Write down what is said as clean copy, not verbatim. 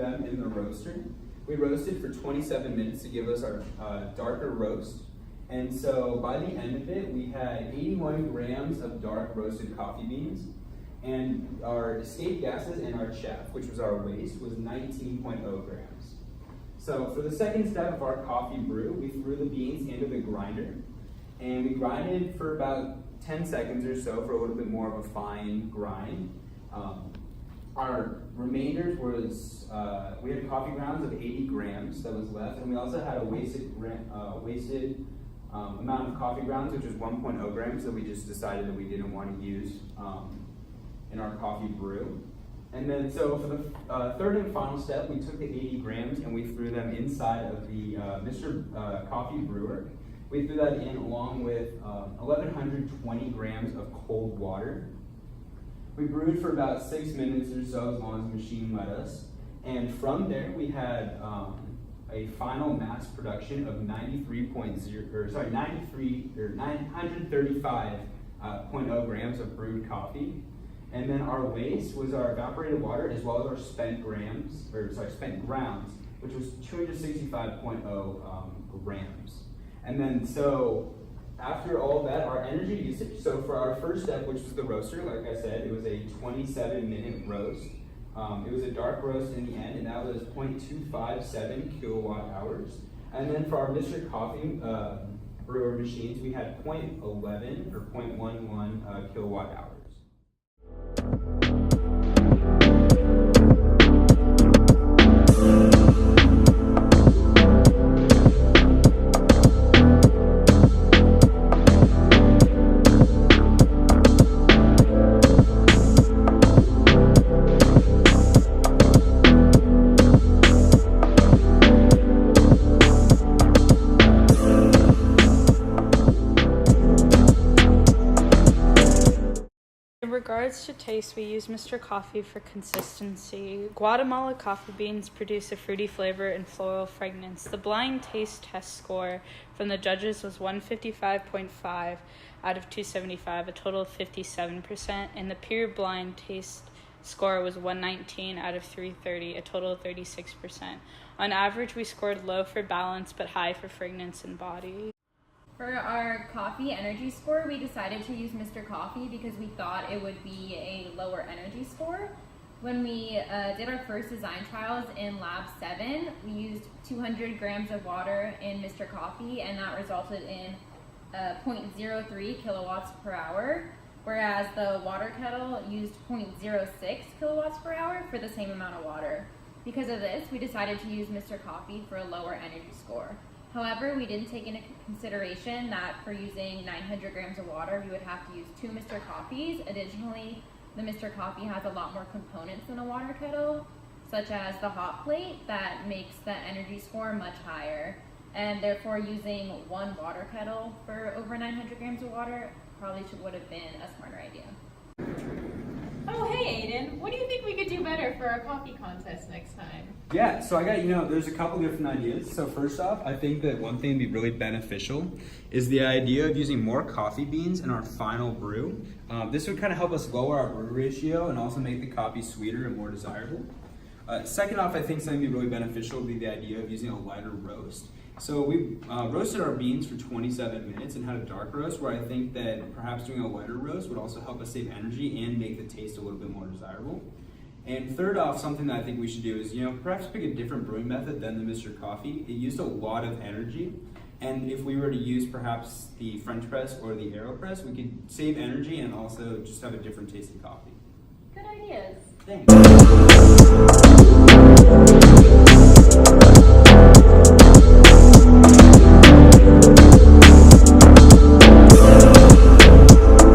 them in the roaster. We roasted for 27 minutes to give us our darker roast. And so by the end of it, we had 81 grams of dark roasted coffee beans. And our escape gases and our chaff, which was our waste, was 19.0 grams. So for the second step of our coffee brew, we threw the beans into the grinder. And we grinded for about 10 seconds or so for a little bit more of a fine grind. Our remainders was, we had coffee grounds of 80 grams that was left, and we also had a wasted amount of coffee grounds, which was 1.0 grams that we just decided that we didn't want to use in our coffee brew. And then so for the third and final step, we took the 80 grams and we threw them inside of the Mr. Coffee brewer. We threw that in along with 1,120 grams of cold water. We brewed for about 6 minutes or so, as long as the machine let us. And from there, we had a final mass production of 935.0 grams of brewed coffee. And then our waste was our evaporated water as well as our spent grounds, which was 265.0 grams. And then so after all that, our energy usage, so for our first step, which was the roaster, like I said, it was a 27-minute roast. It was a dark roast in the end, and that was 0.257 kilowatt hours. And then for our Mr. Coffee brewer machines, we had 0.11 or 0.11 kilowatt hours. In regards to taste, we use Mr. Coffee for consistency. Guatemala coffee beans produce a fruity flavor and floral fragrance. The blind taste test score from the judges was 155.5 out of 275, a total of 57%, and the pure blind taste score was 119 out of 330, a total of 36%. On average, we scored low for balance but high for fragrance and body. For our coffee energy score, we decided to use Mr. Coffee because we thought it would be a lower energy score. When we did our first design trials in Lab 7, we used 200 grams of water in Mr. Coffee, and that resulted in 0.03 kilowatts per hour, whereas the water kettle used 0.06 kilowatts per hour for the same amount of water. Because of this, we decided to use Mr. Coffee for a lower energy score. However, we didn't take into consideration that for using 900 grams of water, we would have to use 2 Mr. Coffees. Additionally, the Mr. Coffee has a lot more components than a water kettle, such as the hot plate that makes the energy score much higher. And therefore, using 1 water kettle for over 900 grams of water probably would have been a smarter idea. Oh, hey, Aiden. What do you think we could do better for our coffee contest next time? Yeah, so I got, there's a couple different ideas. So first off, I think that one thing that'd be really beneficial is the idea of using more coffee beans in our final brew. This would kind of help us lower our brew ratio and also make the coffee sweeter and more desirable. Second off, I think something that'd be really beneficial would be the idea of using a lighter roast. So we roasted our beans for 27 minutes and had a dark roast, where I think that perhaps doing a lighter roast would also help us save energy and make the taste a little bit more desirable. And third off, something that I think we should do is, perhaps pick a different brewing method than the Mr. Coffee. It used a lot of energy, and if we were to use perhaps the French press or the AeroPress, we could save energy and also just have a different tasting coffee. Good ideas. Thanks.